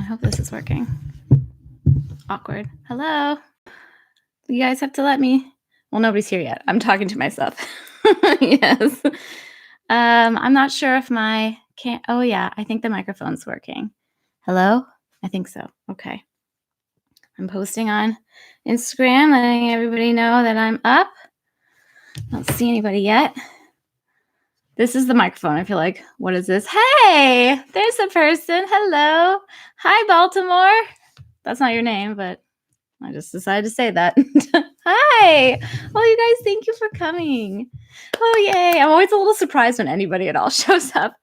hope this is working. Awkward. Hello. You guys have to let me. Well, nobody's here yet. I'm talking to myself. Yes. I'm not sure if my can't. Oh yeah, I think the microphone's working. Hello? I think so. Okay. I'm posting on Instagram, letting everybody know that I'm up. I don't see anybody yet. This is the microphone. I feel like, what is this? Hey, there's a person. Hello. Hi, Baltimore. That's not your name, but I just decided to say that. Hi. Well, you guys, thank you for coming. Oh, yay. I'm always a little surprised when anybody at all shows up.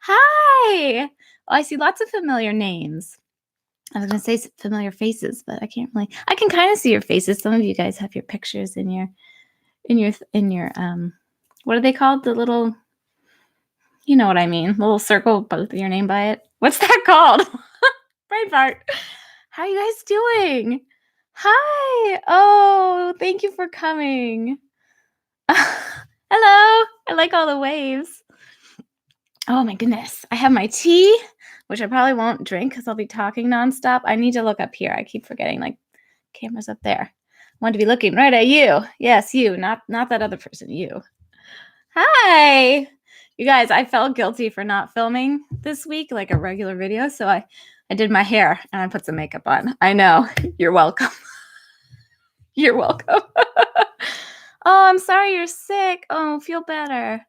Hi. Well, I see lots of familiar names. I was going to say familiar faces, but I can't really. I can kind of see your faces. Some of you guys have your pictures in your what are they called? The little, you know what I mean? Little circle, both of your name by it. What's that called? Brain fart. How are you guys doing? Hi. Oh, thank you for coming. Hello. I like all the waves. Oh my goodness. I have my tea, which I probably won't drink because I'll be talking nonstop. I need to look up here. I keep forgetting, like, camera's up there. I want to be looking right at you. Yes, you, not that other person, you. Hi. You guys, I felt guilty for not filming this week, like a regular video. So I did my hair and I put some makeup on. I know. You're welcome. You're welcome. Oh, I'm sorry you're sick. Oh, feel better.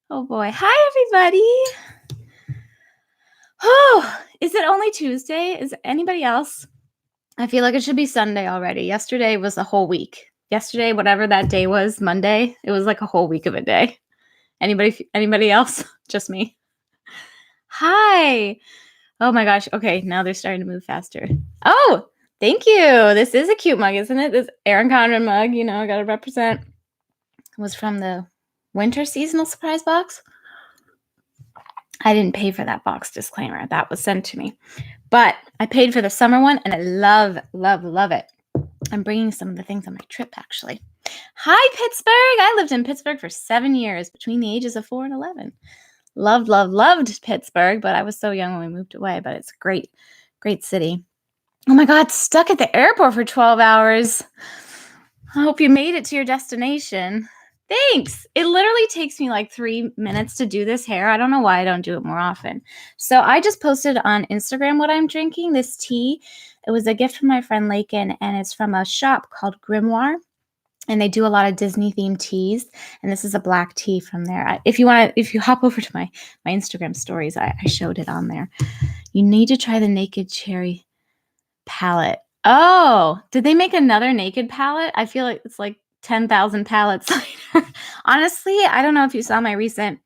Oh boy. Hi, everybody. Oh, is it only Tuesday? Is anybody else? I feel like it should be Sunday already. Yesterday was a whole week. Yesterday, whatever that day was, Monday, it was like a whole week of a day. Anybody else? Just me. Hi. Oh my gosh. Okay, now they're starting to move faster. Oh, thank you. This is a cute mug, isn't it? This Erin Condren mug, you know, I gotta represent. It was from the winter seasonal surprise box. I didn't pay for that box, disclaimer. That was sent to me. But I paid for the summer one, and I love, love, love it. I'm bringing some of the things on my trip, actually. Hi, Pittsburgh. I lived in Pittsburgh for 7 years between the ages of 4 and 11. Loved, loved, loved Pittsburgh, but I was so young when we moved away. But it's a great, great city. Oh my God, stuck at the airport for 12 hours. I hope you made it to your destination. Thanks. It literally takes me like 3 minutes to do this hair. I don't know why I don't do it more often. So I just posted on Instagram what I'm drinking, this tea. It was a gift from my friend Laken, and it's from a shop called Grimoire. And they do a lot of Disney-themed teas. And this is a black tea from there. If you hop over to my Instagram stories, I showed it on there. You need to try the Naked Cherry palette. Oh, did they make another Naked palette? I feel like it's like 10,000 palettes later. Honestly, I don't know if you saw my recent,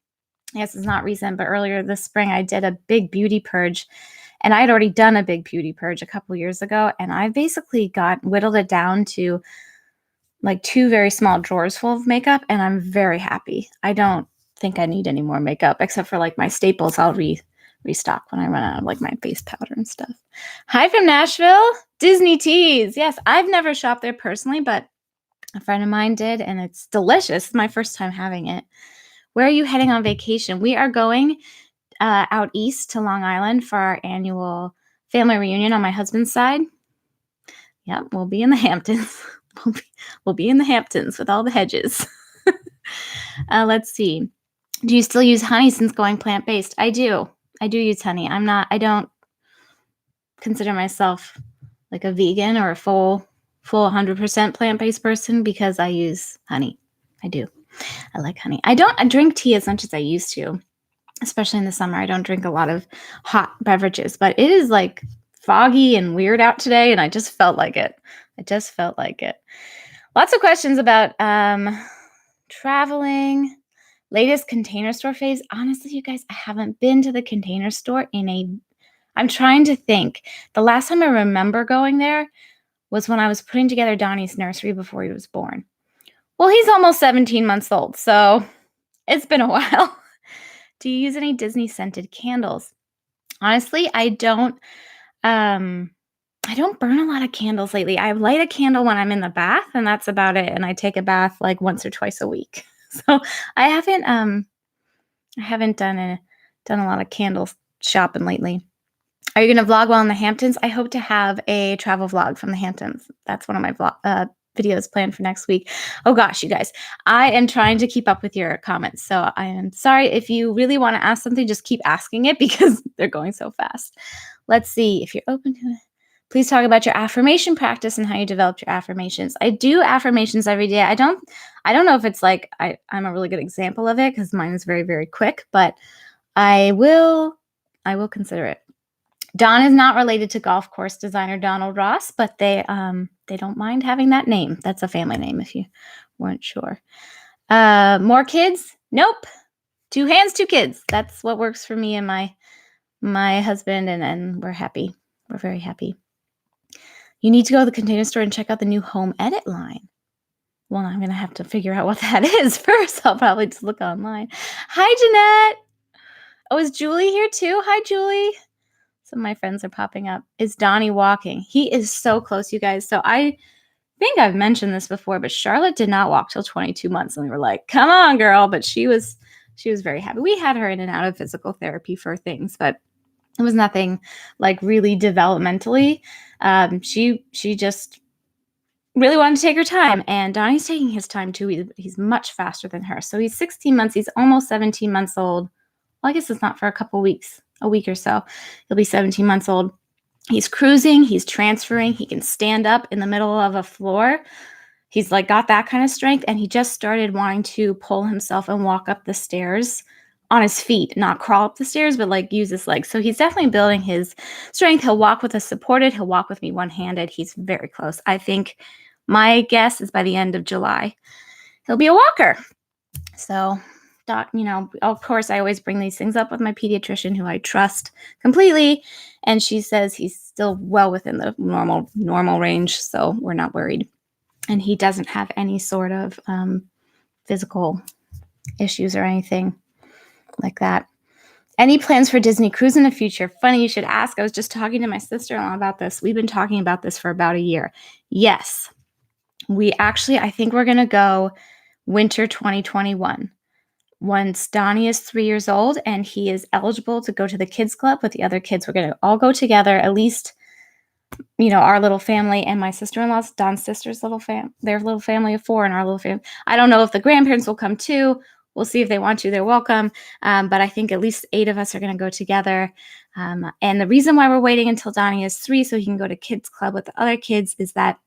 yes, it's not recent, but earlier this spring, I did a big beauty purge. And I had already done a big beauty purge a couple years ago. And I basically whittled it down to like 2 very small drawers full of makeup. And I'm very happy. I don't think I need any more makeup except for like my staples. I'll restock when I run out of like my face powder and stuff. Hi from Nashville. Disney Teas. Yes, I've never shopped there personally, but a friend of mine did, and it's delicious. It's my first time having it. Where are you heading on vacation? We are going out east to Long Island for our annual family reunion on my husband's side. Yep, we'll be in the Hamptons. We'll be in the Hamptons with all the hedges. Let's see. Do you still use honey since going plant-based? I do. I do use honey. I don't consider myself like a vegan or a full 100% plant-based person because I use honey. I do. I like honey. I drink tea as much as I used to, especially in the summer. I don't drink a lot of hot beverages, but it is like foggy and weird out today, and I just felt like it. Lots of questions about traveling. Latest Container Store phase. Honestly, you guys, I haven't been to the Container Store I'm trying to think. The last time I remember going there was when I was putting together Donnie's nursery before he was born. Well, he's almost 17 months old, so it's been a while. Do you use any Disney scented candles? Honestly, I don't burn a lot of candles lately. I light a candle when I'm in the bath, and that's about it. And I take a bath like once or twice a week. So I haven't done a lot of candle shopping lately. Are you going to vlog while in the Hamptons? I hope to have a travel vlog from the Hamptons. That's one of my videos planned for next week. Oh gosh, you guys, I am trying to keep up with your comments. So I am sorry. If you really want to ask something, just keep asking it because they're going so fast. Let's see if you're open to it. Please talk about your affirmation practice and how you developed your affirmations. I do affirmations every day. I don't know if it's like I'm a really good example of it because mine is very, very quick, but I will consider it. Don is not related to golf course designer Donald Ross, but they don't mind having that name. That's a family name if you weren't sure. More kids? Nope. 2 hands, 2 kids. That's what works for me and my husband, and we're happy. We're very happy. You need to go to the Container Store and check out the new home edit line. Well, I'm going to have to figure out what that is first. I'll probably just look online. Hi, Jeanette. Oh, is Julie here too? Hi, Julie. Some of my friends are popping up. Is Donnie walking? He is so close, you guys. So I think I've mentioned this before, but Charlotte did not walk till 22 months. And we were like, come on, girl. But she was very happy. We had her in and out of physical therapy for things, but it was nothing like really developmentally. She just really wanted to take her time, and Donnie's taking his time too. He's much faster than her. So he's 16 months. He's almost 17 months old. Well, I guess it's not for a couple weeks, a week or so. He'll be 17 months old. He's cruising. He's transferring. He can stand up in the middle of a floor. He's like got that kind of strength, and he just started wanting to pull himself and walk up the stairs on his feet, not crawl up the stairs, but like use his legs. So he's definitely building his strength. He'll walk with us supported. He'll walk with me one-handed. He's very close. I think my guess is by the end of July, he'll be a walker. So, doc, of course, I always bring these things up with my pediatrician, who I trust completely. And she says he's still well within the normal range. So we're not worried. And he doesn't have any sort of physical issues or anything like that. Any plans for Disney cruise in the future? Funny you should ask. I was just talking to my sister-in-law about this. We've been talking about this for about a year. Yes. I think we're going to go winter 2021. Once Donnie is 3 years old and he is eligible to go to the kids club with the other kids, we're going to all go together, at least, our little family and my sister-in-law's, Don's sister's their little family of 4 and our little family. I don't know if the grandparents will come too. We'll see if they want to. They're welcome. But I think at least 8 of us are going to go together. And the reason why we're waiting until Donnie is 3 so he can go to kids club with the other kids is that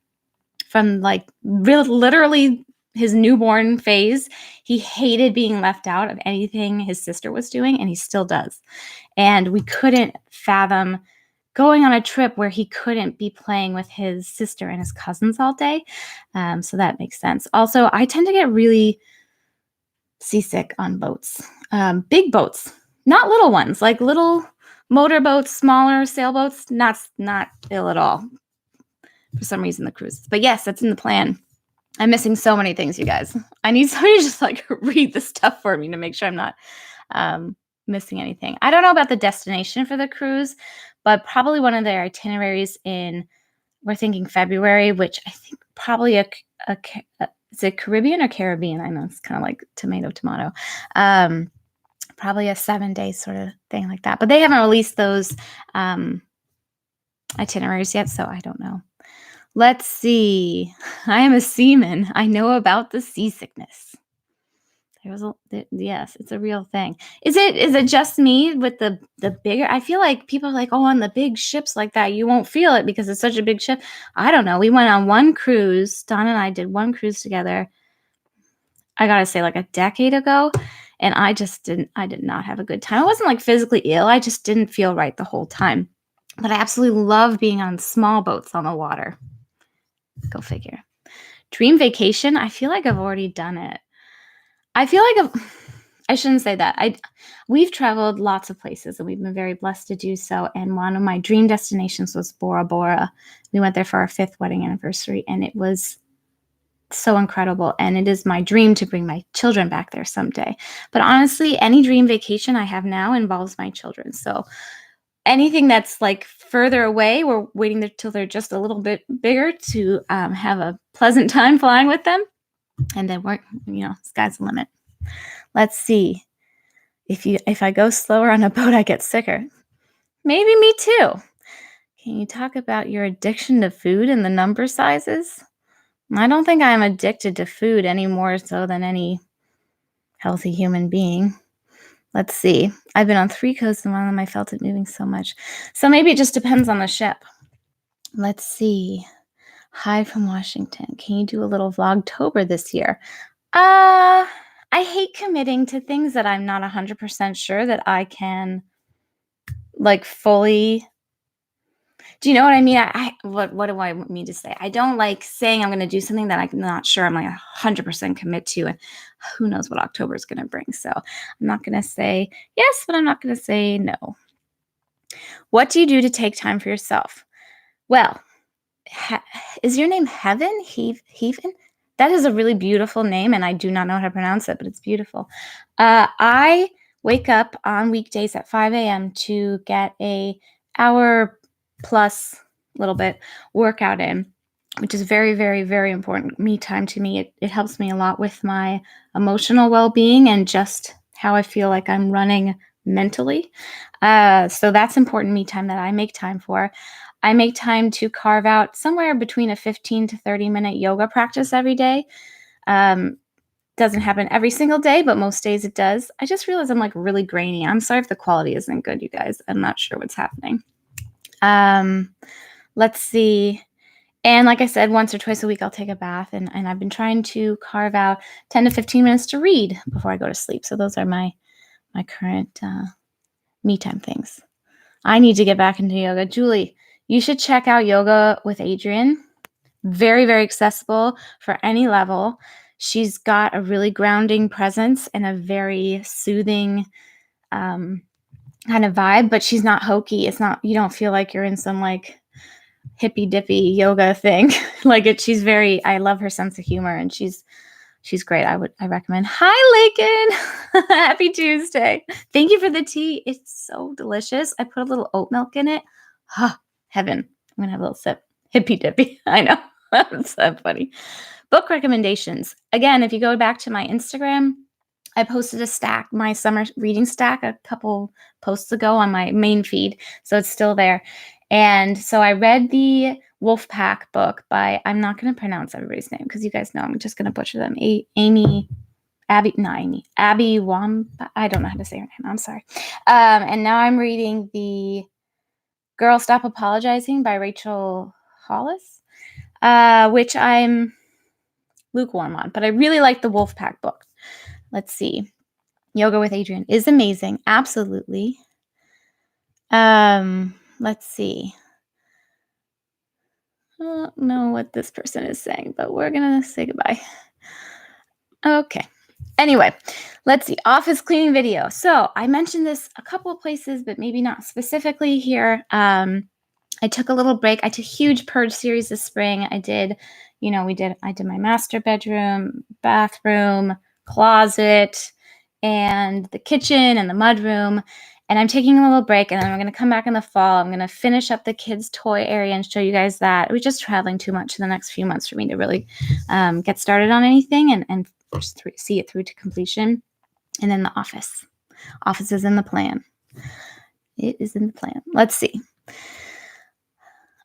from like literally his newborn phase, he hated being left out of anything his sister was doing, and he still does. And we couldn't fathom going on a trip where he couldn't be playing with his sister and his cousins all day. So that makes sense. Also, I tend to get really seasick on boats, big boats, not little ones, like little motorboats, smaller sailboats, not ill at all. For some reason, the cruises. But yes, that's in the plan. I'm missing so many things, you guys. I need somebody to just like read the stuff for me to make sure I'm not missing anything. I don't know about the destination for the cruise, but probably one of their itineraries we're thinking February, which I think probably is it Caribbean or Caribbean? I know it's kind of like tomato. Probably a 7-day sort of thing like that. But they haven't released those itineraries yet, so I don't know. Let's see. I am a seaman. I know about the seasickness. Yes, it's a real thing. Is it just me with the bigger? I feel like people are like, oh, on the big ships like that, you won't feel it because it's such a big ship. I don't know. We went on one cruise. Don and I did one cruise together. I gotta say, like a decade ago, and I did not have a good time. I wasn't like physically ill. I just didn't feel right the whole time. But I absolutely love being on small boats on the water. Go figure. Dream vacation. I feel like I've already done it. I feel like I shouldn't say that. We've traveled lots of places and we've been very blessed to do so. And one of my dream destinations was Bora Bora. We went there for our 5th wedding anniversary, and it was so incredible. And it is my dream to bring my children back there someday. But honestly, any dream vacation I have now involves my children. So anything that's like further away, we're waiting till they're just a little bit bigger to have a pleasant time flying with them. And then sky's the limit. Let's see. If I go slower on a boat, I get sicker. Maybe me too. Can you talk about your addiction to food and the number sizes? I don't think I'm addicted to food any more so than any healthy human being. Let's see. I've been on 3 coasts and one of them I felt it moving so much. So maybe it just depends on the ship. Let's see. Hi from Washington. Can you do a little Vlogtober this year? I hate committing to things that I'm not 100% sure that I can fully. Do you know what I mean? What do I mean to say? I don't like saying I'm going to do something that I'm not sure I'm 100% commit to, and who knows what October is going to bring. So I'm not going to say yes, but I'm not going to say no. What do you do to take time for yourself? Well, is your name Heaven? Heaven? That is a really beautiful name, and I do not know how to pronounce it, but it's beautiful. I wake up on weekdays at 5 a.m. to get a hour plus little bit workout in, which is very, very, very important me time to me. It helps me a lot with my emotional well-being and just how I feel like I'm running mentally. So that's important me time that I make time for. I make time to carve out somewhere between a 15 to 30 minute yoga practice every day. Doesn't happen every single day, but most days it does. I just realized I'm really grainy. I'm sorry if the quality isn't good, you guys. I'm not sure what's happening. Let's see. And like I said, once or twice a week, I'll take a bath. And I've been trying to carve out 10 to 15 minutes to read before I go to sleep. So those are my current me time things. I need to get back into yoga. Julie, you should check out Yoga with Adriene. Very, very accessible for any level. She's got a really grounding presence and a very soothing kind of vibe, but she's not hokey. It's not, you don't feel like you're in some hippy dippy yoga thing. I love her sense of humor, and she's great. I recommend. Hi, Laken. Happy Tuesday. Thank you for the tea. It's so delicious. I put a little oat milk in it. Heaven. I'm going to have a little sip. Hippy dippy. I know. That's so funny. Book recommendations. Again, if you go back to my Instagram, I posted a stack, my summer reading stack, a couple posts ago on my main feed. So it's still there. And so I read the Wolfpack book by, I'm not going to pronounce everybody's name because you guys know I'm just going to butcher them. Abby Wamba. I don't know how to say her name. I'm sorry. And now I'm reading the Girl Stop Apologizing by Rachel Hollis, which I'm lukewarm on, but I really like the Wolfpack book. Let's see. Yoga with Adriene is amazing. Absolutely. Let's see. I don't know what this person is saying, but we're going to say goodbye. Okay. Anyway, let's see. Office cleaning video. So I mentioned this a couple of places, but maybe not specifically here. I took a little break. I took a huge purge series this spring. I did my master bedroom, bathroom, closet, and the kitchen and the mudroom. And I'm taking a little break, and then I'm going to come back in the fall. I'm going to finish up the kids' toy area and show you guys that. We're just traveling too much in the next few months for me to really get started on anything and just see it through to completion. And then the office. Office is in the plan. It is in the plan. Let's see.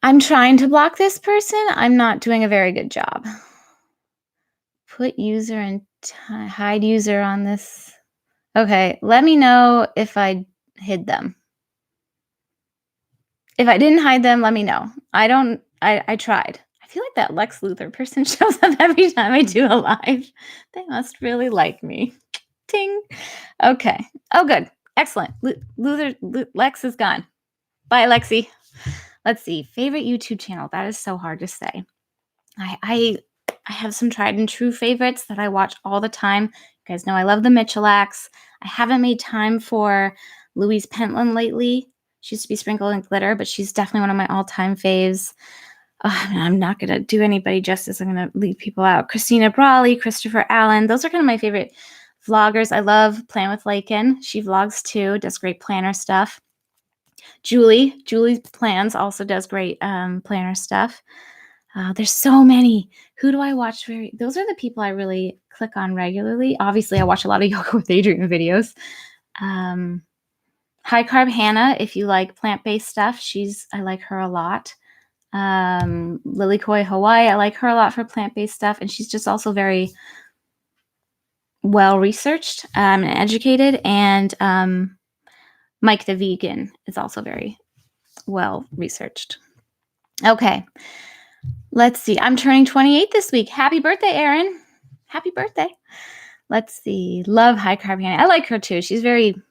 I'm trying to block this person. I'm not doing a very good job. Put user and hide user on this. Okay, let me know if I hid them. If I didn't hide them, let me know. I tried. I feel like that Lex Luthor person shows up every time I do a live. They must really like me. Ting. Okay. Oh, good. Excellent. Lex is gone. Bye, Lexi. Let's see. Favorite YouTube channel. That is so hard to say. I have some tried and true favorites that I watch all the time. You guys know I love the Michalaks. I haven't made time for Louise Pentland lately. She used to be sprinkled in glitter, but she's definitely one of my all-time faves. I'm not going to do anybody justice. I'm going to leave people out. Kristina Braly, Christopher Allen. Those are kind of my favorite vloggers. I love Plan with Laken. She vlogs too, does great planner stuff. Julie's Plans also does great planner stuff. There's so many. Who do I watch? Those are the people I really click on regularly. Obviously, I watch a lot of Yoga with Adriene videos. High Carb Hannah, if you like plant-based stuff, I like her a lot. Lilykoi Hawaii, I like her a lot for plant-based stuff, and she's just also very well researched and educated. And Mike the Vegan is also very well researched. Okay, let's see. I'm turning 28 this week. Happy birthday, Erin. Happy birthday. Let's see. Love High Carb Hannah. I like her too.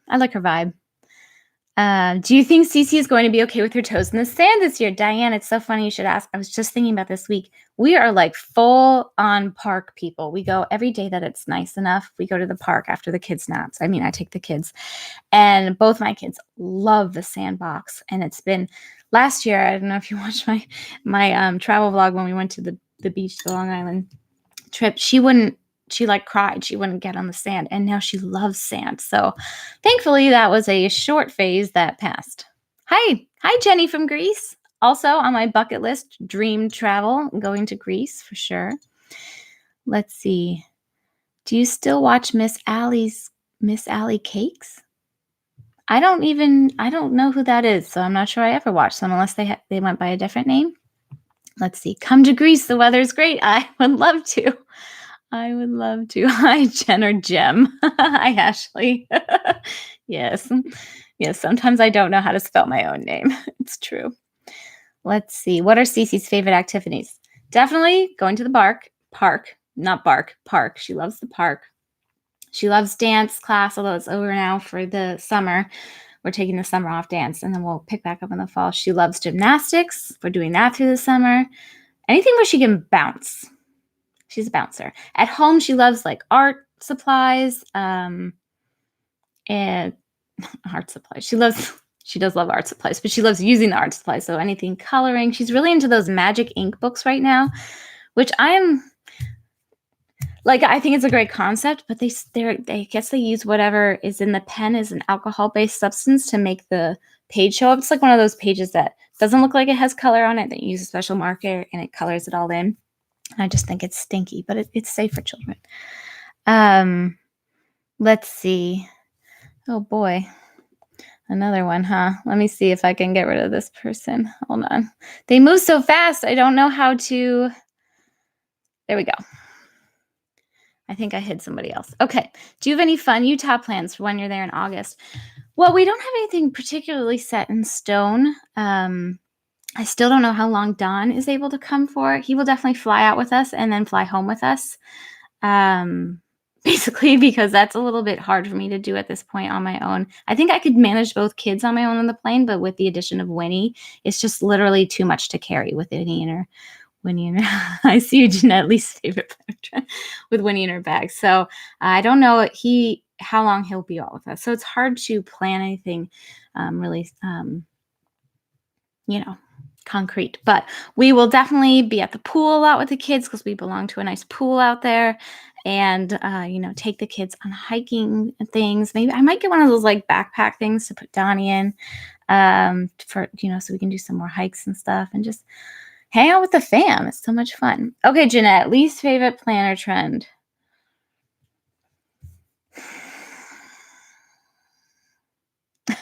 I like her vibe. Do you think Cece is going to be okay with her toes in the sand this year? Diane, it's so funny you should ask. I was just thinking about this week. We are like full on park people. We go every day that it's nice enough. We go to the park after the kids' naps. I mean, I take the kids. And both my kids love the sandbox. And it's been last year, I don't know if you watched my travel vlog when we went to the beach, the Long Island trip. She like cried. She wouldn't get on the sand. And now she loves sand. So thankfully that was a short phase that passed. Hi Jenny from Greece. Also on my bucket list, dream travel, going to Greece for sure. Let's see. Do you still watch Miss Alley Cakes? I don't know who that is. So I'm not sure I ever watched them unless they went by a different name. Let's see. Come to Greece. The weather's great. I would love to. Hi, Jen or Jem. Hi, Ashley. Yes. Sometimes I don't know how to spell my own name. It's true. Let's see. What are Cece's favorite activities? Definitely going to the park. She loves the park. She loves dance class, although it's over now for the summer. We're taking the summer off dance, and then we'll pick back up in the fall. She loves gymnastics. We're doing that through the summer. Anything where she can bounce. She's a bouncer. At home, she loves like art supplies, and art supplies. She does love art supplies, but she loves using the art supplies. So anything coloring. She's really into those magic ink books right now, which I think it's a great concept, but I guess they use whatever is in the pen as an alcohol-based substance to make the page show up. It's like one of those pages that doesn't look like it has color on it, that you use a special marker and it colors it all in. I just think it's stinky, but it's safe for children. Let's see. Oh boy. Another one, huh? Let me see if I can get rid of this person. Hold on. They move so fast. I don't know how to. There we go. I think I hid somebody else. Okay. Do you have any fun Utah plans for when you're there in August? Well, we don't have anything particularly set in stone. I still don't know how long Don is able to come for. He will definitely fly out with us and then fly home with us. Basically because that's a little bit hard for me to do at this point on my own. I think I could manage both kids on my own on the plane, but with the addition of Winnie, it's just literally too much to carry with Winnie and her. I see you, Jeanette, least favorite with Winnie in her bag. So I don't know how long he'll be out with us. So it's hard to plan anything really, concrete. But we will definitely be at the pool a lot with the kids because we belong to a nice pool out there. And, take the kids on hiking things. Maybe I might get one of those like backpack things to put Donnie in for, so we can do some more hikes and stuff and just hang out with the fam. It's so much fun. Okay, Jeanette, least favorite planner trend.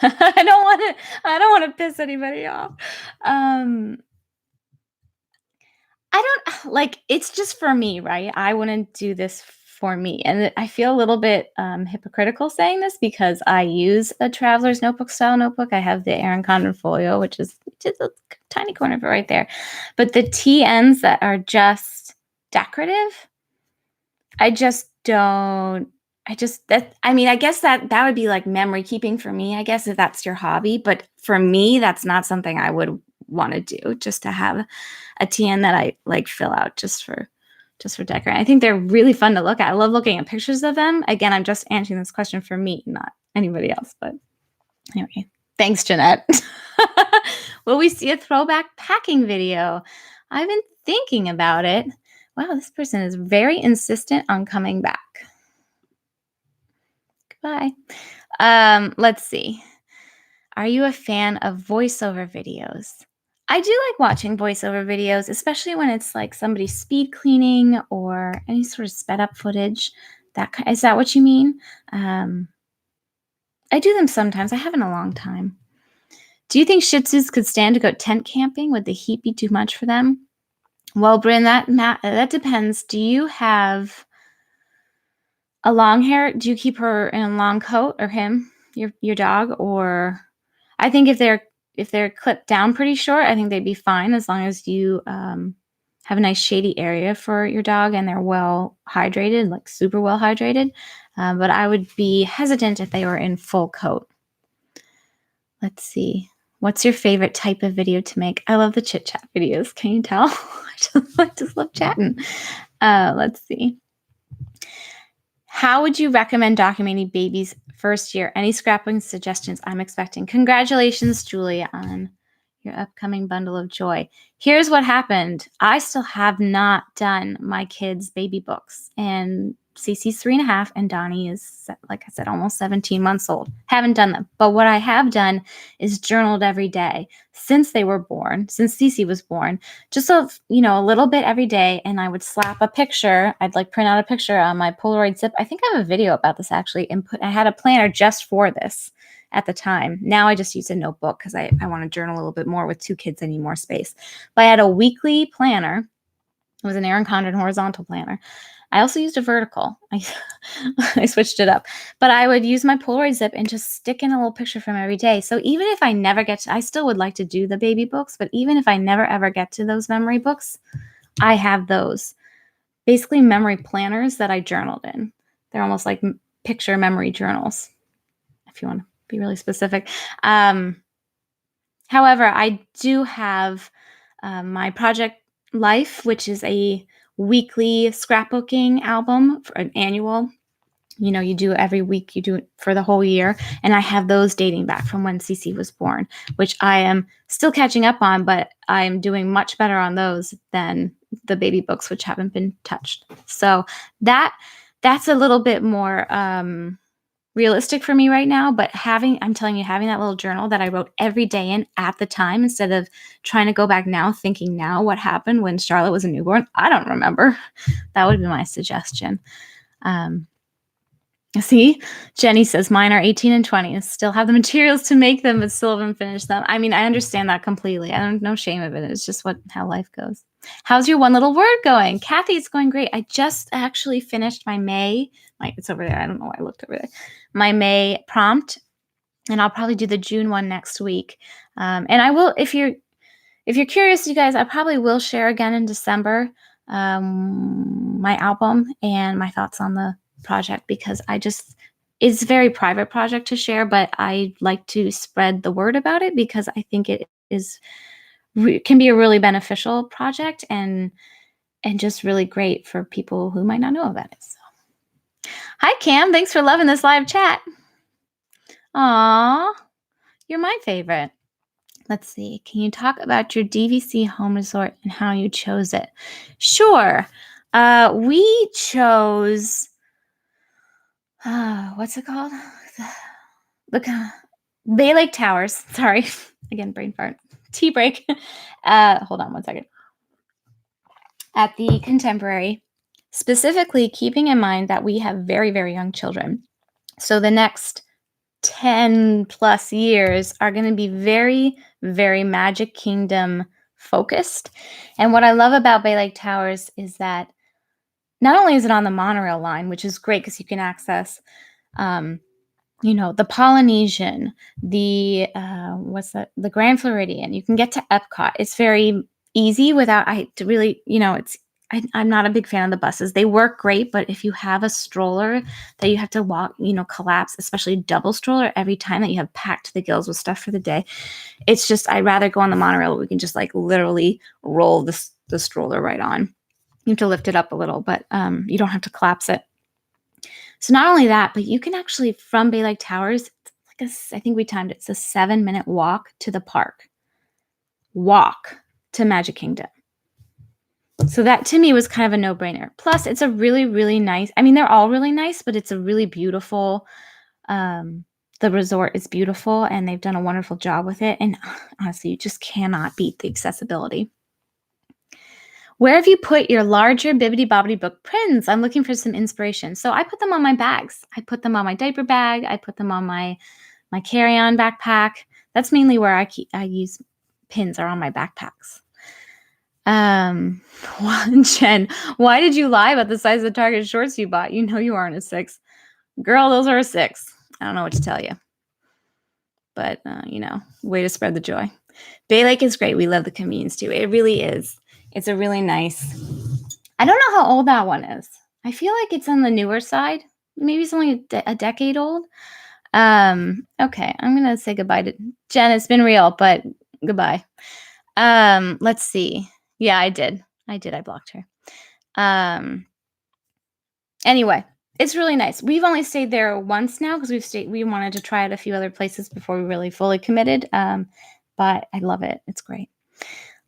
I don't want to piss anybody off. It's just for me, right? I wouldn't do this for me. And I feel a little bit hypocritical saying this because I use a traveler's notebook style notebook. I have the Erin Condon Folio, which is just a tiny corner of it right there. But the TNs that are just decorative, I guess that would be like memory keeping for me, I guess, if that's your hobby. But for me, that's not something I would want to do, just to have a TN that I like fill out just for decorating. I think they're really fun to look at. I love looking at pictures of them. Again, I'm just answering this question for me, not anybody else. But anyway, thanks, Jeanette. Will we see a throwback packing video? I've been thinking about it. Wow, this person is very insistent on coming back. Goodbye. Let's see. Are you a fan of voiceover videos? I do like watching voiceover videos, especially when it's like somebody speed cleaning or any sort of sped up footage. Is that what you mean? I I do them sometimes. I haven't in a long time. Do you think Shih Tzus could stand to go tent camping? Would the heat be too much for them? Well, Bryn, that depends. Do you have a long hair? Do you keep her in a long coat, or him, your dog? Or I think if they're clipped down pretty short, I think they'd be fine as long as you have a nice shady area for your dog and they're well hydrated, like super well hydrated. But I would be hesitant if they were in full coat. Let's see. What's your favorite type of video to make? I love the chit chat videos. Can you tell? I just love chatting. Let's see. How would you recommend documenting baby's first year? Any scrapping suggestions? I'm expecting. Congratulations, Julie, on your upcoming bundle of joy. Here's what happened. I still have not done my kids' baby books, and Cece's 3.5 and Donnie is, like I said, almost 17 months old. Haven't done them. But what I have done is journaled every day since they were born, since Cece was born, just a little bit every day. And I would slap a picture. I'd like print out a picture on my Polaroid zip. I think I have a video about this actually. And I had a planner just for this at the time. Now I just use a notebook because I want to journal a little bit more. With 2 kids, I need more space. But I had a weekly planner. It was an Erin Condren horizontal planner. I also used a vertical. I switched it up. But I would use my Polaroid zip and just stick in a little picture from every day. So even if I never get to, I still would like to do the baby books, but even if I never ever get to those memory books, I have those. Basically memory planners that I journaled in. They're almost like picture memory journals, if you want to be really specific. However, I do have my Project Life, which is a weekly scrapbooking album for an annual. You do it every week, you do it for the whole year. And I have those dating back from when Cece was born, which I am still catching up on, but I'm doing much better on those than the baby books, which haven't been touched. So that's a little bit more realistic for me right now, but I'm telling you, having that little journal that I wrote every day in at the time, instead of trying to go back now, thinking now what happened when Charlotte was a newborn, I don't remember. That would be my suggestion. See, Jenny says, mine are 18 and 20 and still have the materials to make them, but still haven't finished them. I mean, I understand that completely. I don't no shame of it. It's just how life goes. How's your one little word going? Kathy, it's going great. I just actually finished my May. It's over there. I don't know why I looked over there. My May prompt, and I'll probably do the June one next week. And I will, if you're curious, you guys, I probably will share again in December my album and my thoughts on the project, because it's a very private project to share, but I like to spread the word about it because I think it can be a really beneficial project and just really great for people who might not know about it. So, hi Cam, thanks for loving this live chat. Aw, you're my favorite. Let's see. Can you talk about your DVC home resort and how you chose it? Sure. We chose, what's it called? The Bay Lake Towers. Sorry. Again, brain fart. Tea break. Hold on 1 second. At the Contemporary, specifically keeping in mind that we have very, very young children. So the next 10 plus years are going to be very, very Magic Kingdom focused. And what I love about Bay Lake Towers is that not only is it on the monorail line, which is great because you can access, the Polynesian, the Grand Floridian. You can get to Epcot. It's very easy without, I'm not a big fan of the buses. They work great, but if you have a stroller that you have to walk, collapse, especially double stroller every time that you have packed to the gills with stuff for the day, it's just, I'd rather go on the monorail. We can just literally roll the stroller right on. You have to lift it up a little, but you don't have to collapse it. So not only that, but you can actually, from Bay Lake Towers, I think we timed it, it's a 7-minute walk to the park. Walk to Magic Kingdom. So that to me was kind of a no-brainer. Plus, it's a really, really nice, they're all really nice, but it's a really beautiful, the resort is beautiful and they've done a wonderful job with it. And honestly, you just cannot beat the accessibility. Where have you put your larger Bibbidi Bobbidi Book prints? I'm looking for some inspiration. So I put them on my bags. I put them on my diaper bag. I put them on my carry-on backpack. That's mainly where I use pins, are on my backpacks. Jen, why did you lie about the size of the Target shorts you bought? You know you aren't a 6. Girl, those are a 6. I don't know what to tell you. But, way to spread the joy. Bay Lake is great. We love the convenience too. It really is. It's a really nice. I don't know how old that one is. I feel like it's on the newer side. Maybe it's only a decade old. Okay, I'm going to say goodbye to Jen. It's been real, but goodbye. Let's see. Yeah, I did. I blocked her. Anyway, it's really nice. We've only stayed there once now because we wanted to try it a few other places before we really fully committed. But I love it. It's great.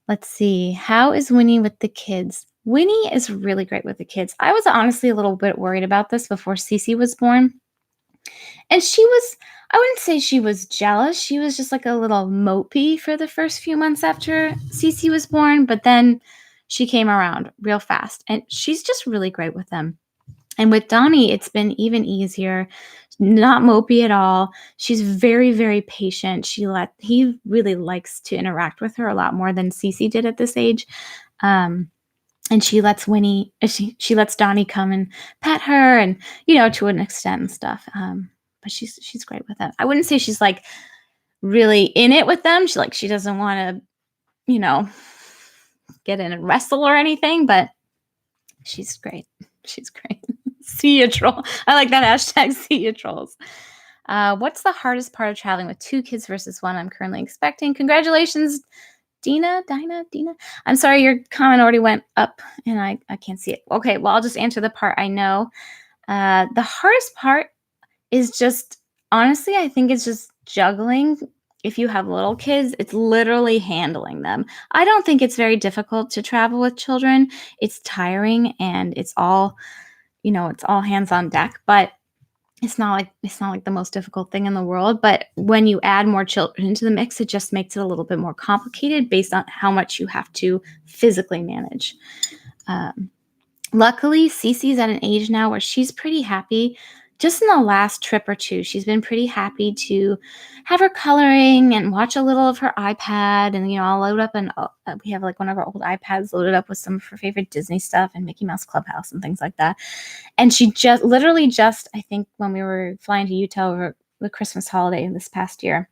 Let's see. How is Winnie with the kids? Winnie is really great with the kids. I was honestly a little bit worried about this before Cece was born. And I wouldn't say she was jealous. She was just like a little mopey for the first few months after Cece was born. But then she came around real fast. And she's just really great with them. And with Donnie, it's been even easier. Not mopey at all. She's very, very patient. He really likes to interact with her a lot more than Cece did at this age. And she lets Winnie, she lets Donnie come and pet her, and to an extent and stuff. But she's great with them. I wouldn't say she's like really in it with them. She doesn't want to, get in and wrestle or anything. But she's great. She's great. See ya, troll. I like that hashtag. See ya, trolls. What's the hardest part of traveling with 2 kids versus 1 I'm currently expecting? Congratulations, Dina. I'm sorry, your comment already went up and I can't see it. Okay, well, I'll just answer the part I know. The hardest part is just, honestly, I think it's just juggling. If you have little kids, it's literally handling them. I don't think it's very difficult to travel with children. It's tiring and it's all hands on deck, but it's not like the most difficult thing in the world. But when you add more children into the mix, it just makes it a little bit more complicated based on how much you have to physically manage. Luckily, Cece's at an age now where she's pretty happy. Just in the last trip or two, she's been pretty happy to have her coloring and watch a little of her iPad. And, I'll load up we have like one of our old iPads loaded up with some of her favorite Disney stuff and Mickey Mouse Clubhouse and things like that. And she literally I think when we were flying to Utah over the Christmas holiday this past year,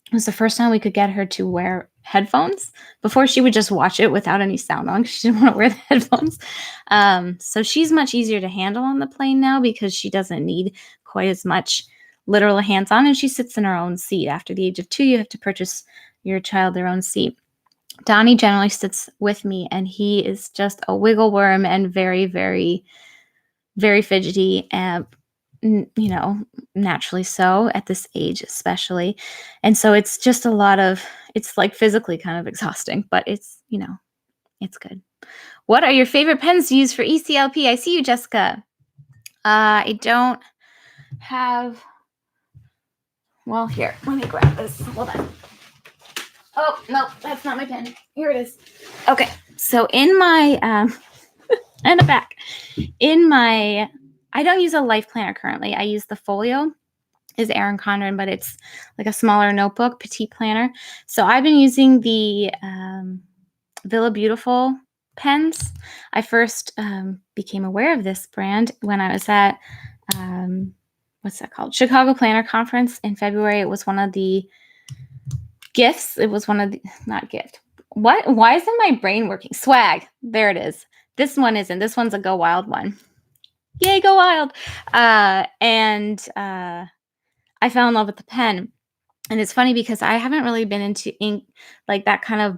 it was the first time we could get her to wear headphones. Before, she would just watch it without any sound on because she didn't want to wear the headphones. So she's much easier to handle on the plane now because she doesn't need quite as much literal hands-on, and she sits in her own seat. After the age of 2, you have to purchase your child their own seat. Donnie generally sits with me, and he is just a wiggle worm and very, very, very fidgety and naturally so at this age especially. And so it's just it's like physically kind of exhausting, but it's it's good. What are your favorite pens to use for ECLP? I see you, Jessica. I don't have, well, here, let me grab this. Hold on. Oh, no, that's not my pen. Here it is. Okay, so in my, and back, I don't use a life planner currently. I use the Folio. Is Erin Condren, but it's like a smaller notebook, petite planner. So I've been using the Villa Beautiful pens. I first became aware of this brand when I was at, what's that called? Chicago Planner Conference in February. It was one of the gifts. It was one of the, not gift. What? Why isn't my brain working? Swag. There it is. This one isn't. This one's a Go Wild one. Yay, Go Wild. And I fell in love with the pen. And it's funny because I haven't really been into ink, like that kind of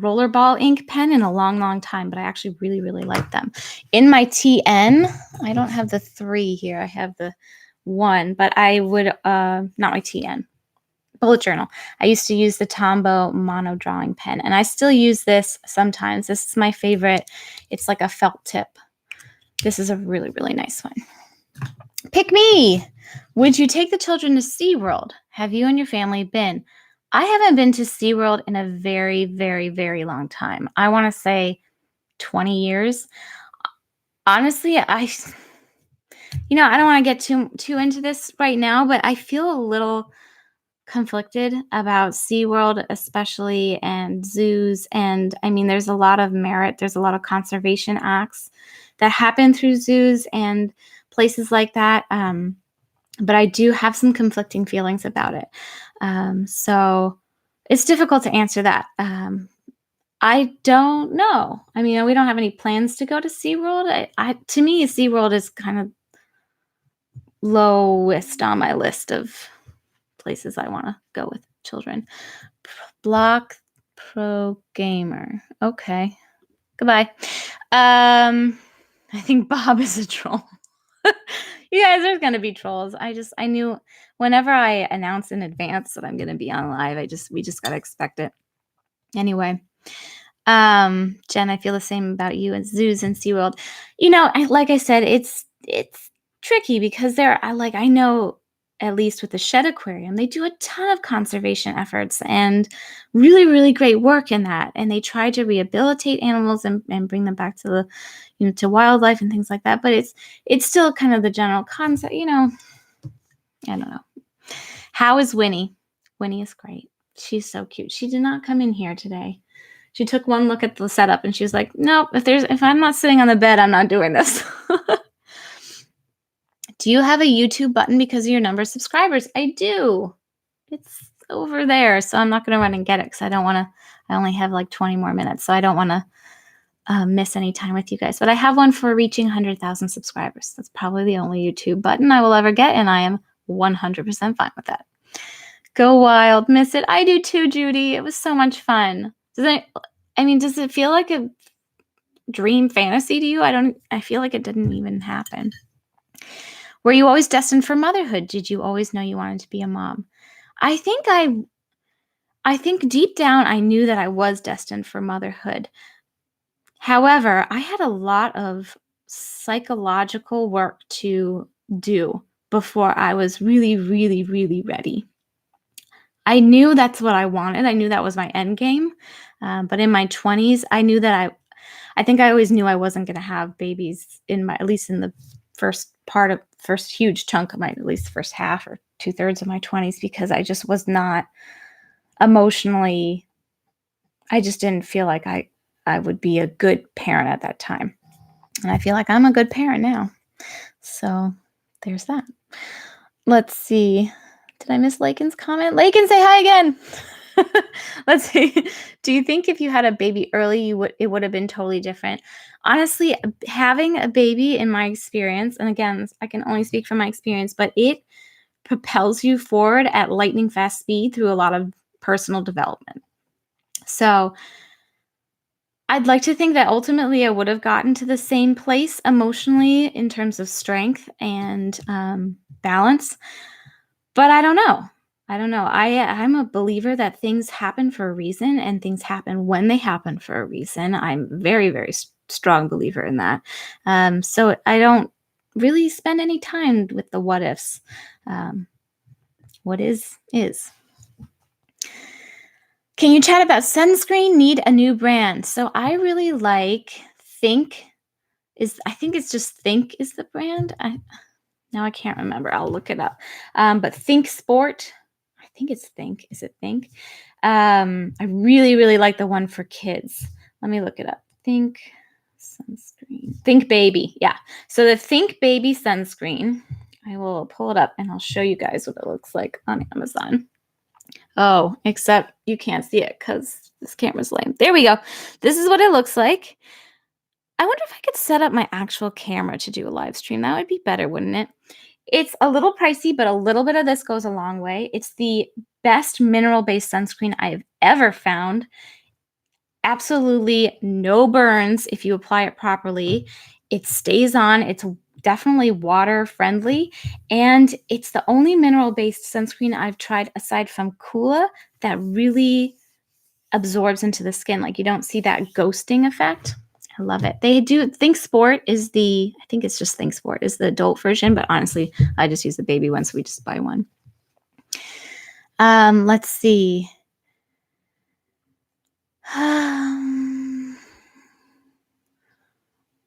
rollerball ink pen in a long, long time, but I actually really, really like them. In my TN, I don't have the 3 here. I have the 1, but I would, not my TN, bullet journal. I used to use the Tombow mono drawing pen, and I still use this sometimes. This is my favorite. It's like a felt tip. This is a really, really nice one. Pick me. Would you take the children to SeaWorld? Have you and your family been? I haven't been to SeaWorld in a very, very, very long time. I want to say 20 years. Honestly, I don't want to get too into this right now, but I feel a little conflicted about SeaWorld especially, and zoos. And I mean, there's a lot of merit. There's a lot of conservation acts that happen through zoos and places like that. But I do have some conflicting feelings about it. So it's difficult to answer that. I don't know. I mean, we don't have any plans to go to SeaWorld. To me, SeaWorld is kind of lowest on my list of places I want to go with children. Block Pro Gamer. Okay. Goodbye. I think Bob is a troll. You guys, there's gonna be trolls. I knew whenever I announce in advance that I'm gonna be on live, we just gotta expect it. Anyway. Jen, I feel the same about you and zoos and SeaWorld. Like I said, it's tricky because I know at least with the Shed Aquarium, they do a ton of conservation efforts and really, really great work in that. And they try to rehabilitate animals and bring them back to to wildlife and things like that. But it's still kind of the general concept, I don't know. How is Winnie? Winnie is great. She's so cute. She did not come in here today. She took one look at the setup and she was like, nope, if I'm not sitting on the bed, I'm not doing this. Do you have a YouTube button because of your number of subscribers? I do. It's over there. So I'm not going to run and get it because I only have like 20 more minutes. So I don't want to miss any time with you guys. But I have one for reaching 100,000 subscribers. That's probably the only YouTube button I will ever get. And I am 100% fine with that. Go wild. Miss it. I do too, Judy. It was so much fun. Does it feel like a dream fantasy to you? I feel like it didn't even happen. Were you always destined for motherhood? Did you always know you wanted to be a mom? I think deep down I knew that I was destined for motherhood. However, I had a lot of psychological work to do before I was really, really, really ready. I knew that's what I wanted. I knew that was my end game. But in my 20s, I knew that I think I always knew I wasn't going to have babies at least in the first huge chunk of at least the first half or 2/3 of my 20s, because I just was not emotionally, I just didn't feel like I would be a good parent at that time. And I feel like I'm a good parent now. So there's that. Let's see. Did I miss Laken's comment? Laken, say hi again. Let's see. Do you think if you had a baby early, it would have been totally different? Honestly, having a baby, in my experience, and again, I can only speak from my experience, but it propels you forward at lightning fast speed through a lot of personal development. So I'd like to think that ultimately I would have gotten to the same place emotionally in terms of strength and balance. But I don't know. I'm a believer that things happen for a reason, and things happen when they happen for a reason. I'm very, very strong believer in that. So I don't really spend any time with the what ifs. What is. Can you chat about sunscreen? Need a new brand. So I really like Think. I think it's just Think is the brand. Now I can't remember. I'll look it up. But Think Sport. I think it's Think. Is it Think? I really, really like the one for kids. Let me look it up. Think sunscreen. Think Baby. Yeah. So the Think Baby sunscreen. I will pull it up and I'll show you guys what it looks like on Amazon. Oh, except you can't see it because this camera's lame. There we go. This is what it looks like. I wonder if I could set up my actual camera to do a live stream. That would be better, wouldn't it? It's a little pricey, but a little bit of this goes a long way. It's the best mineral-based sunscreen I've ever found. Absolutely no burns if you apply it properly. It stays on. It's definitely water friendly, and it's the only mineral-based sunscreen I've tried aside from Kula that really absorbs into the skin. Like, you don't see that ghosting effect. I love it. They do. Think Sport is I think it's just Think Sport is the adult version, but honestly, I just use the baby one, so we just buy one. Let's see.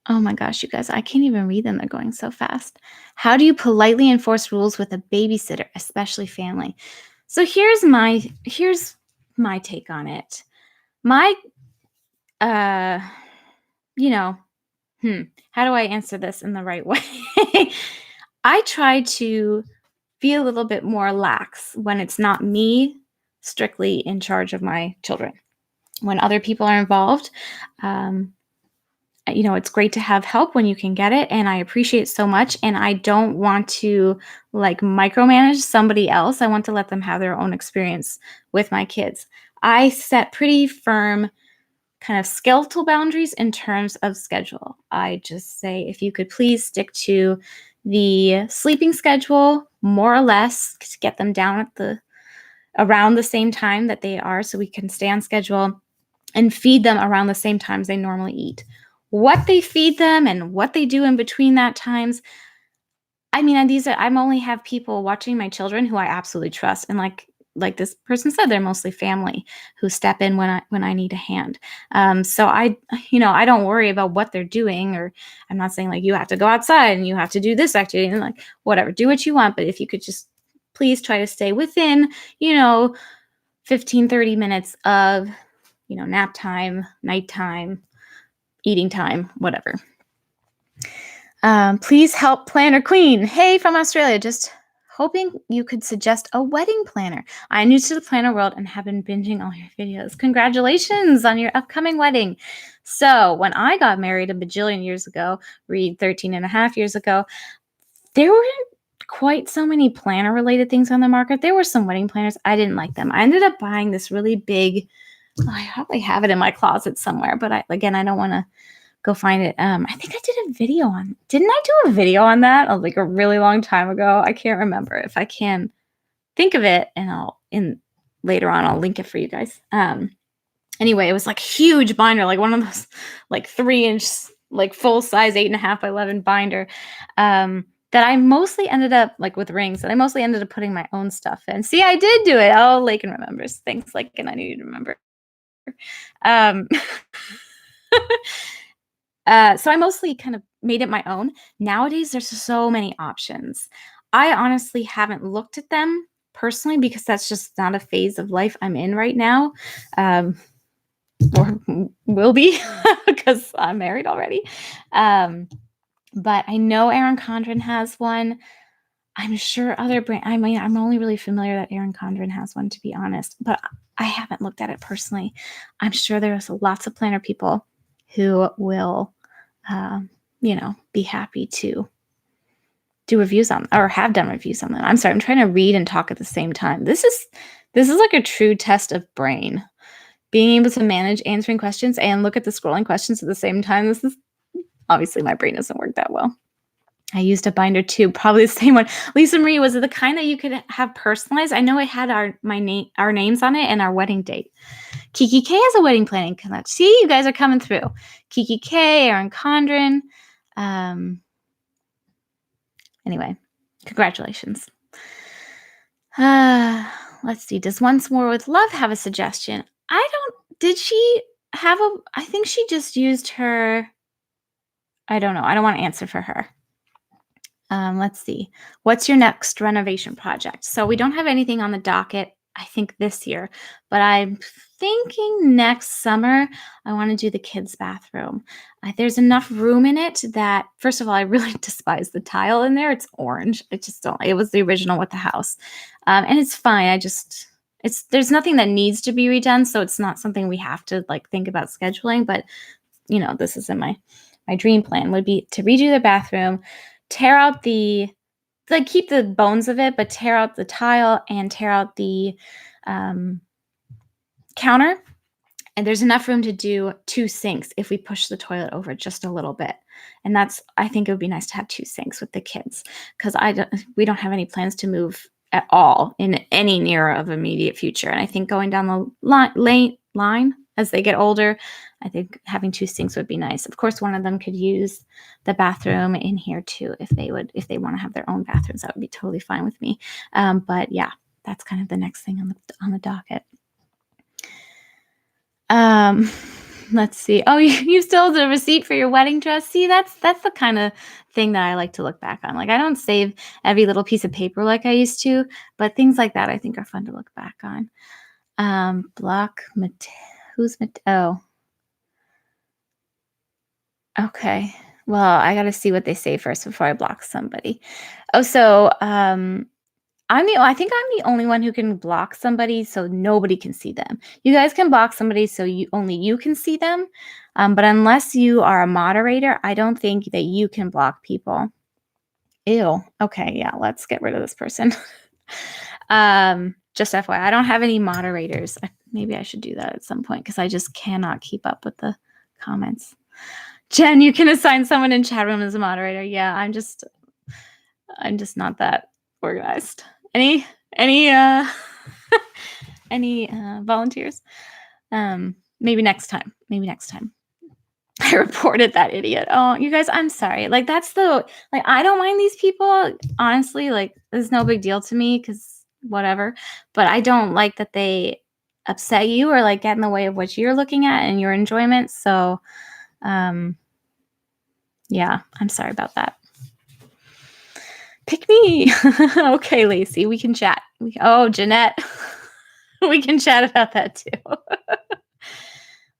Oh my gosh, you guys, I can't even read them. They're going so fast. How do you politely enforce rules with a babysitter, especially family? So here's my take on it. My uh you know, how do I answer this in the right way? I try to be a little bit more lax when it's not me strictly in charge of my children. When other people are involved, it's great to have help when you can get it, and I appreciate it so much. And I don't want to like micromanage somebody else. I want to let them have their own experience with my kids. I set pretty firm kind of skeletal boundaries in terms of schedule. I just say, if you could please stick to the sleeping schedule, more or less, to get them down at around the same time that they are, so we can stay on schedule, and feed them around the same times they normally eat. What they feed them and what they do in between that times, I mean, I'm only have people watching my children who I absolutely trust, and like this person said, they're mostly family who step in when I need a hand. So I don't worry about what they're doing, or I'm not saying like you have to go outside and you have to do this activity, and like whatever, do what you want. But if you could just please try to stay within, 15, 30 minutes of, nap time, nighttime, eating time, whatever. Please help planner queen. Hey, from Australia, just hoping you could suggest a wedding planner. I'm new to the planner world and have been binging all your videos. Congratulations on your upcoming wedding. So when I got married a bajillion years ago, 13 and a half years ago, there weren't quite so many planner related things on the market. There were some wedding planners. I didn't like them. I ended up buying this really big, I probably have it in my closet somewhere, but I don't want to go find it. I think I didn't I do a video on that like a really long time ago? I can't remember. If I can think of it, and later on I'll link it for you guys. Anyway, it was like huge binder, like one of those like 3-inch, like full size 8.5 by 11 binder. That I mostly ended up like with rings, and I mostly ended up putting my own stuff in. See, I did do it. Oh, Laken remembers. Thanks, Laken. I knew you'd remember. Um, so I mostly kind of made it my own. Nowadays, there's so many options. I honestly haven't looked at them personally because that's just not a phase of life I'm in right now, or will be because I'm married already. But I know Erin Condren has one. I'm sure other brand. I mean, I'm only really familiar that Erin Condren has one, to be honest, but I haven't looked at it personally. I'm sure there's lots of planner people who will be happy to do reviews on, or have done reviews on them. I'm sorry, I'm trying to read and talk at the same time. This is like a true test of brain. Being able to manage answering questions and look at the scrolling questions at the same time. This is obviously, my brain doesn't work that well. I used a binder too, probably the same one. Lisa Marie, was it the kind that you could have personalized? I know it had our names on it and our wedding date. Kiki K has a wedding planning connect. See, you guys are coming through. Kiki K, Erin Condren. Anyway, congratulations. Let's see. Does Once More with Love have a suggestion? Did she have I think she just used her, I don't know. I don't want to answer for her. Let's see. What's your next renovation project? So we don't have anything on the docket, I think, this year, but I'm thinking next summer I want to do the kids' bathroom. There's enough room in it that, first of all, I really despise the tile in there. It's orange. I just don't. It was the original with the house, and it's fine. There's nothing that needs to be redone, so it's not something we have to like think about scheduling. But this is in my dream plan would be to redo the bathroom, tear out keep the bones of it, but tear out the tile and tear out the counter. And there's enough room to do 2 sinks if we push the toilet over just a little bit. And I think it would be nice to have 2 sinks with the kids, because we don't have any plans to move at all in any near of immediate future. And I think going down the line as they get older, I think having 2 sinks would be nice. Of course, one of them could use the bathroom in here too, if they want to have their own bathrooms. That would be totally fine with me. But yeah, that's kind of the next thing on the docket. Let's see. Oh, you still have the receipt for your wedding dress. See, that's the kind of thing that I like to look back on. Like, I don't save every little piece of paper like I used to, but things like that I think are fun to look back on. Oh, okay. Well, I got to see what they say first before I block somebody. Oh, so I think I'm the only one who can block somebody so nobody can see them. You guys can block somebody so only you can see them. But unless you are a moderator, I don't think that you can block people. Ew. Okay, yeah, let's get rid of this person. Just FYI, I don't have any moderators. Maybe I should do that at some point because I just cannot keep up with the comments. Jen, you can assign someone in chat room as a moderator. Yeah, I'm just not that organized. Any any volunteers? Maybe next time. I reported that idiot. Oh, you guys, I'm sorry. Like, I don't mind these people. Honestly, like, it's no big deal to me because whatever. But I don't like that they upset you or like get in the way of what you're looking at and your enjoyment. So, yeah, I'm sorry about that. Pick me. Okay, Lacey, we can chat. Jeanette. We can chat about that too.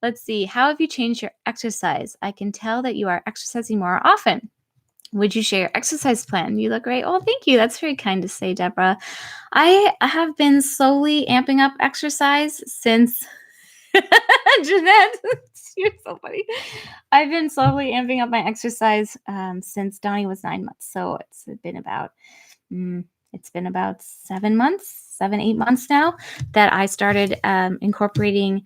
Let's see. How have you changed your exercise? I can tell that you are exercising more often. Would you share your exercise plan? You look great. Oh, thank you. That's very kind to say, Deborah. I have been slowly amping up exercise since Jeanette. You're so funny. I've been slowly amping up my exercise since Donnie was 9 months. So it's been about 8 months now that I started incorporating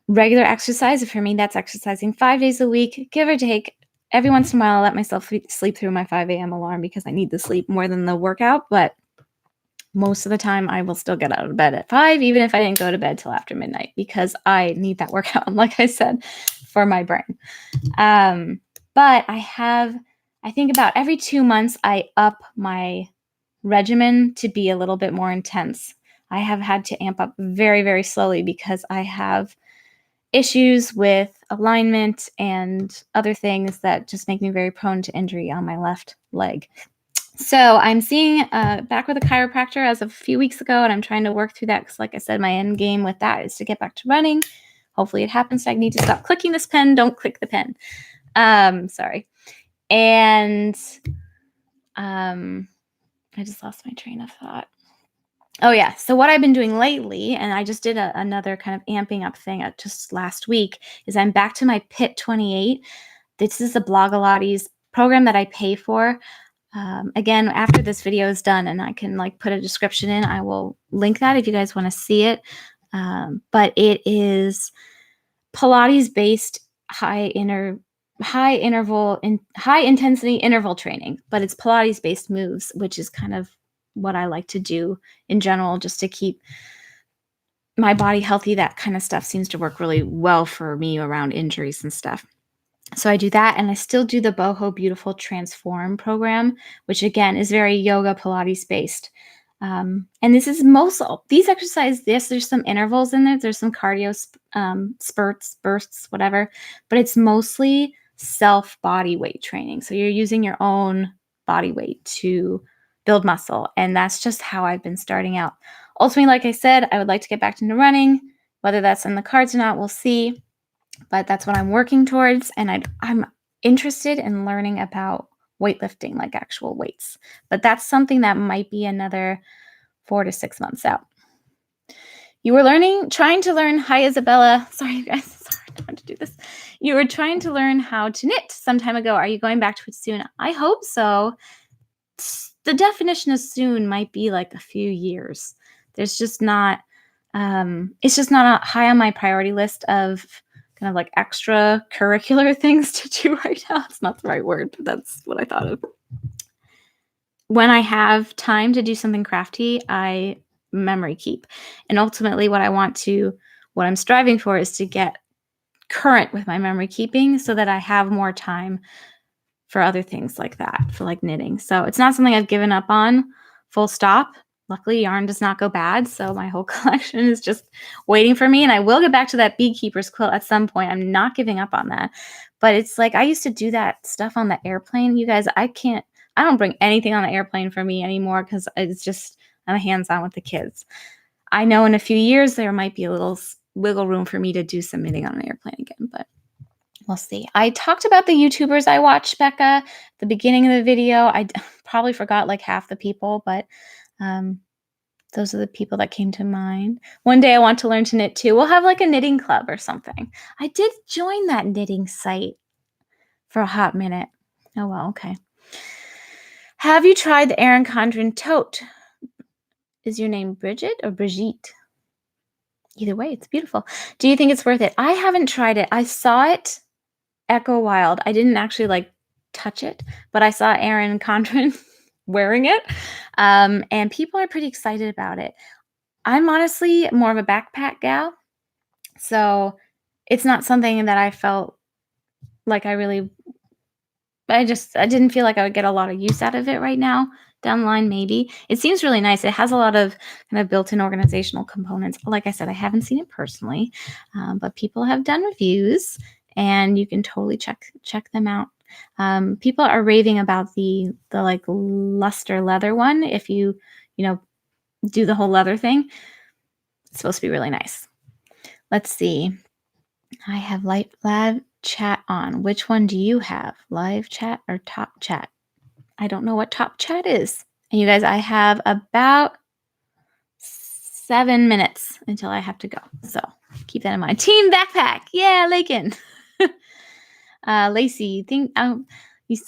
regular exercise. For me, that's exercising 5 days a week, give or take. Every once in a while, I let myself sleep through my 5 a.m. alarm because I need the sleep more than the workout. But most of the time, I will still get out of bed at 5, even if I didn't go to bed till after midnight, because I need that workout, like I said, for my brain. But I think about every 2 months, I up my regimen to be a little bit more intense. I have had to amp up very, very slowly because I have issues with alignment and other things that just make me very prone to injury on my left leg. So I'm seeing back with a chiropractor as of a few weeks ago, and I'm trying to work through that because, like I said, my end game with that is to get back to running. Hopefully it happens. So I need to stop clicking this pen. Don't click the pen. Sorry. And I just lost my train of thought. Oh, yeah. So what I've been doing lately, and I just did another kind of amping up thing just last week, is I'm back to my PIT 28. This is a Blogilates program that I pay for. Again, after this video is done and I can like put a description in, I will link that if you guys want to see it. But it is Pilates-based high intensity interval training, but it's Pilates-based moves, which is kind of what I like to do in general, just to keep my body healthy. That kind of stuff seems to work really well for me around injuries and stuff. So I do that, and I still do the Boho Beautiful Transform program, which again is very yoga Pilates based. And this is these exercises. Yes, there's some intervals in there. There's some cardio spurts, bursts, whatever, but it's mostly self body weight training. So you're using your own body weight to build muscle. And that's just how I've been starting out. Ultimately, like I said, I would like to get back into running. Whether that's in the cards or not, we'll see. But that's what I'm working towards. And I'm interested in learning about weightlifting, like actual weights. But that's something that might be another 4 to 6 months out. You were trying to learn, hi Isabella. Sorry, you guys, sorry, I don't want to do this. You were trying to learn how to knit some time ago. Are you going back to it soon? I hope so. The definition of soon might be like a few years. There's just not, it's just not high on my priority list of kind of like extracurricular things to do right now. It's not the right word, but that's what I thought of. When I have time to do something crafty, I memory keep. And ultimately what I'm striving for is to get current with my memory keeping so that I have more time for other things like that, for like knitting. So it's not something I've given up on, full stop. luckily yarn does not go bad. So my whole collection is just waiting for me. And I will get back to that beekeeper's quilt at some point. I'm not giving up on that. But it's like I used to do that stuff on the airplane. You guys, I don't bring anything on the airplane for me anymore because it's just, I'm hands-on with the kids. I know in a few years there might be a little wiggle room for me to do some knitting on an airplane again, but we'll see. I talked about the YouTubers I watched, Becca, at the beginning of the video. I probably forgot like half the people, but those are the people that came to mind. One day I want to learn to knit too. We'll have like a knitting club or something. I did join that knitting site for a hot minute. Oh, well, okay. Have you tried the Erin Condren tote? Is your name Bridget or Brigitte? Either way, it's beautiful. Do you think it's worth it? I haven't tried it. I saw it Echo Wild. I didn't actually like touch it, but I saw Erin Condren wearing it. And people are pretty excited about it. I'm honestly more of a backpack gal. So it's not something that I felt like I didn't feel like I would get a lot of use out of it right now. Down the line, maybe. It seems really nice. It has a lot of kind of built-in organizational components. Like I said, I haven't seen it personally, but people have done reviews, and you can totally check them out. People are raving about the like luster leather one. If you do the whole leather thing, it's supposed to be really nice. Let's see. I have live chat on. Which one do you have? Live chat or top chat? I don't know what top chat is. And you guys, I have about 7 minutes until I have to go. So keep that in mind. Team backpack. Yeah, Laken. Lacey, I'm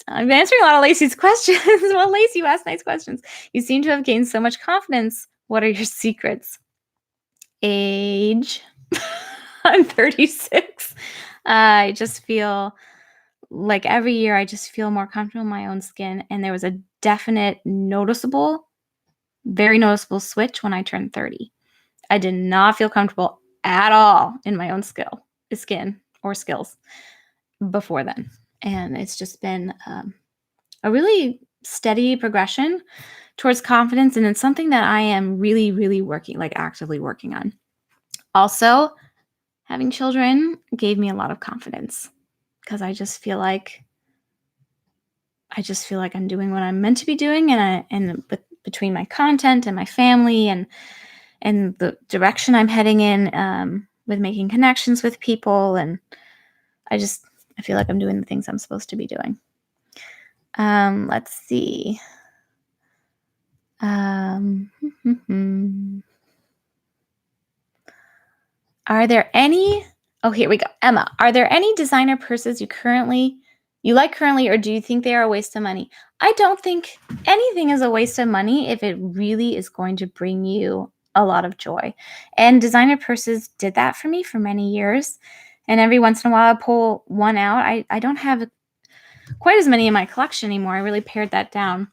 answering a lot of Lacey's questions. Well, Lacey, you asked nice questions. You seem to have gained so much confidence. What are your secrets? Age. I'm 36. I just feel like every year I just feel more comfortable in my own skin. And there was a definite very noticeable switch when I turned 30. I did not feel comfortable at all in my own skin or skills before then. And it's just been a really steady progression towards confidence. And it's something that I am really, really actively working on. Also, having children gave me a lot of confidence because I just feel like I'm doing what I'm meant to be doing, and between my content and my family and the direction I'm heading in with making connections with people, and I feel like I'm doing the things I'm supposed to be doing. Let's see. Are there any? Oh, here we go. Emma, are there any designer purses you like currently, or do you think they are a waste of money? I don't think anything is a waste of money if it really is going to bring you a lot of joy. And designer purses did that for me for many years. And every once in a while I pull one out. I don't have quite as many in my collection anymore. I really pared that down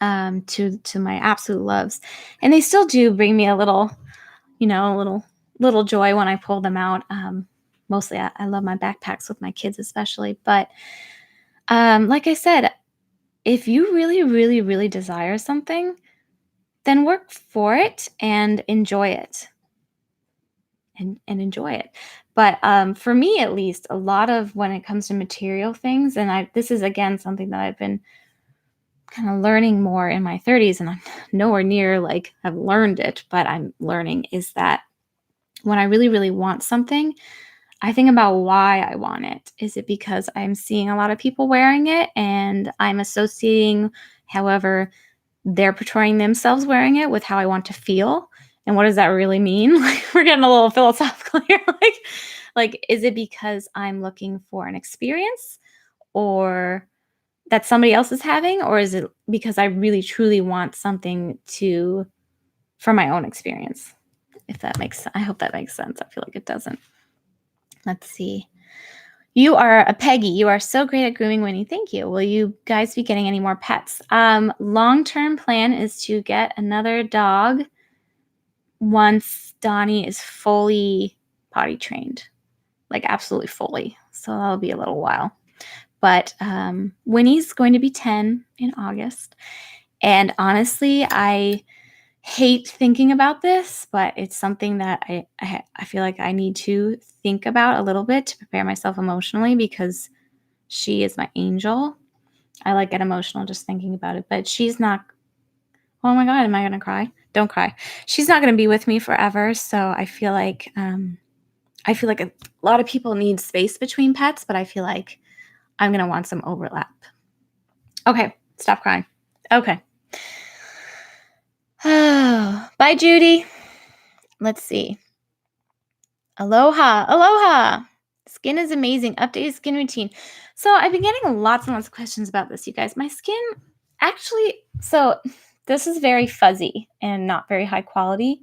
to my absolute loves. And they still do bring me a little joy when I pull them out. Mostly I love my backpacks with my kids especially. But like I said, if you really, really, really desire something, then work for it and enjoy it. And enjoy it. But for me, at least, a lot of when it comes to material things, and this is, again, something that I've been kind of learning more in my 30s, and I'm nowhere near like I've learned it, but I'm learning, is that when I really, really want something, I think about why I want it. Is it because I'm seeing a lot of people wearing it and I'm associating however they're portraying themselves wearing it with how I want to feel? And what does that really mean? Like, we're getting a little philosophical here. like, is it because I'm looking for an experience or that somebody else is having? Or is it because I really, truly want something for my own experience? I hope that makes sense. I feel like it doesn't. Let's see. You are a Peggy. You are so great at grooming Winnie. Thank you. Will you guys be getting any more pets? Long-term plan is to get another dog once Donnie is fully potty trained, like absolutely fully. So that'll be a little while. But Winnie's going to be 10 in August. And honestly, I hate thinking about this, but it's something that I feel like I need to think about a little bit to prepare myself emotionally, because she is my angel. I get emotional just thinking about it, but she's not. Oh my God, am I going to cry? Don't cry. She's not going to be with me forever. So I feel like a lot of people need space between pets, but I feel like I'm going to want some overlap. Okay, stop crying. Okay. Bye, Judy. Let's see. Aloha. Aloha. Skin is amazing. Updated skin routine. So I've been getting lots and lots of questions about this, you guys. My skin actually, so this is very fuzzy and not very high quality.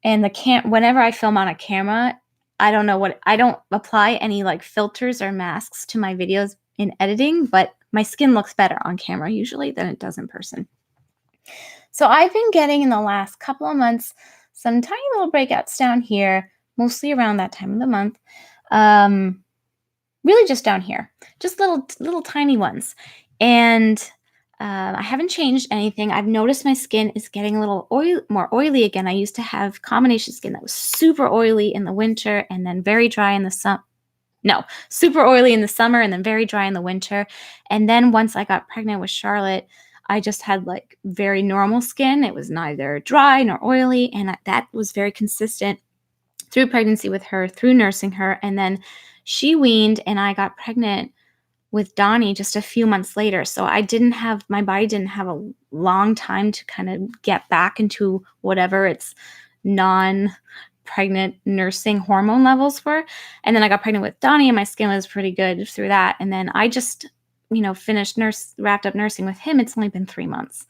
And whenever I film on a camera, I don't apply any filters or masks to my videos in editing, but my skin looks better on camera usually than it does in person. So I've been getting in the last couple of months some tiny little breakouts down here, mostly around that time of the month. Really just down here, just little tiny ones. And I haven't changed anything. I've noticed my skin is getting a little more oily again. I used to have combination skin that was super oily in the winter and then very dry in the summer. No, super oily in the summer and then very dry in the winter. And then once I got pregnant with Charlotte, I just had very normal skin. It was neither dry nor oily. And that was very consistent through pregnancy with her, through nursing her. And then she weaned and I got pregnant with Donnie just a few months later. So my body didn't have a long time to kind of get back into whatever its non-pregnant nursing hormone levels were. And then I got pregnant with Donnie and my skin was pretty good through that. And then I just, wrapped up nursing with him. It's only been 3 months.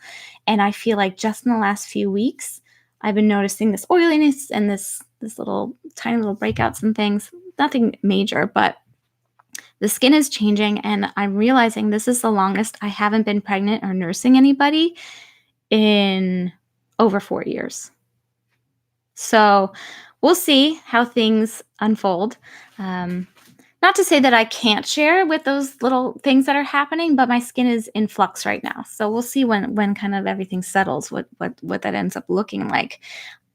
And I feel like just in the last few weeks, I've been noticing this oiliness and this little tiny little breakouts and things. Nothing major, but the skin is changing, and I'm realizing this is the longest I haven't been pregnant or nursing anybody in over 4 years. So we'll see how things unfold. Not to say that I can't share with those little things that are happening, but my skin is in flux right now. So we'll see when kind of everything settles, what that ends up looking like.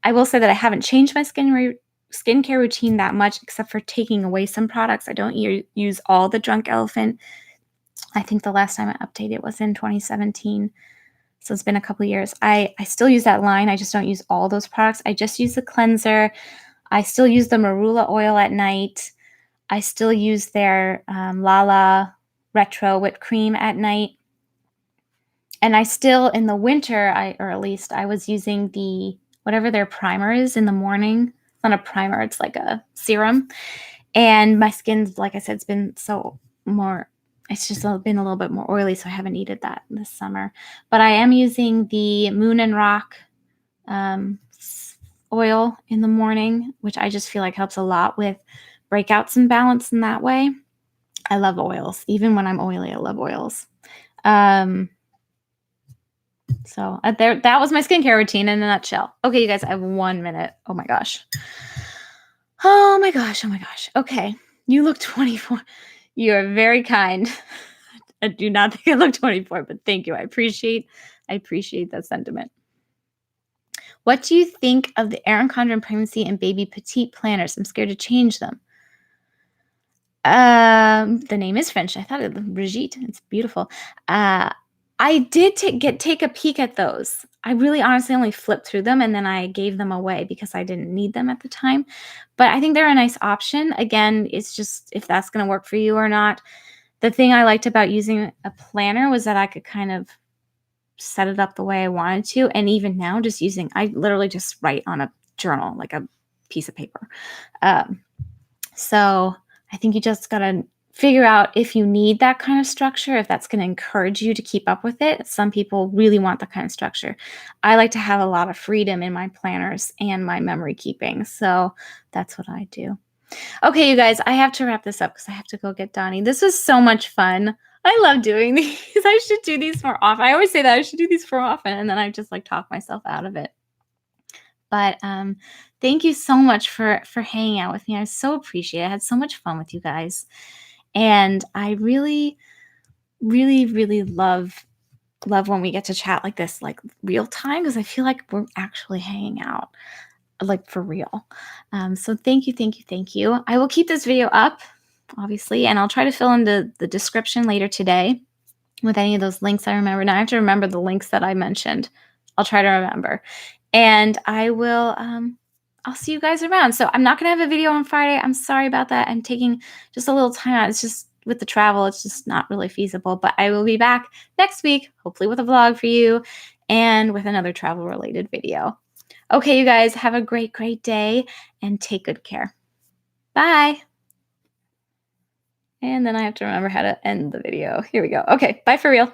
I will say that I haven't changed my skincare routine that much, except for taking away some products. I don't use all the Drunk Elephant. I think the last time I updated it was in 2017. So it's been a couple of years. I still use that line. I just don't use all those products. I just use the cleanser. I still use the marula oil at night. I still use their Lala Retro whipped cream at night. And I still, in the winter, or at least I was using whatever their primer is in the morning. It's not a primer, it's like a serum. And my skin's, like I said, it's been it's just been a little bit more oily, so I haven't needed that this summer. But I am using the Moon and Rock oil in the morning, which I just feel like helps a lot with breakouts and balance in that way. I love oils. Even when I'm oily, I love oils. So that was my skincare routine in a nutshell. Okay, you guys, I have 1 minute. Oh my gosh. Oh my gosh. Okay. You look 24. You are very kind. I do not think I look 24, but thank you. I appreciate that sentiment. What do you think of the Erin Condren pregnancy and baby petite planners? I'm scared to change them. The name is French. I thought it was Brigitte. It's beautiful. I did take a peek at those. I really honestly only flipped through them and then I gave them away because I didn't need them at the time. But I think they're a nice option. Again, it's just if that's going to work for you or not. The thing I liked about using a planner was that I could kind of set it up the way I wanted to. And even now, I literally just write on a journal, like a piece of paper. So I think you just got to figure out if you need that kind of structure, if that's going to encourage you to keep up with it. Some people really want that kind of structure. I like to have a lot of freedom in my planners and my memory keeping. So that's what I do. Okay, you guys, I have to wrap this up because I have to go get Donnie. This was so much fun. I love doing these. I should do these more often. I always say that I should do these more often, and then I just talk myself out of it. But thank you so much for hanging out with me. I so appreciate it. I had so much fun with you guys. And I really, really, really love love when we get to chat like this, like real time, because I feel like we're actually hanging out, like for real. So thank you, thank you, thank you. I will keep this video up, obviously, and I'll try to fill in the description later today with any of those links I remember. Now I have to remember the links that I mentioned. I'll try to remember. And I'll see you guys around. So I'm not going to have a video on Friday. I'm sorry about that. I'm taking just a little time out. It's just with the travel, it's just not really feasible. But I will be back next week, hopefully with a vlog for you and with another travel related video. Okay, you guys, have a great, great day and take good care. Bye. And then I have to remember how to end the video. Here we go. Okay, bye for real.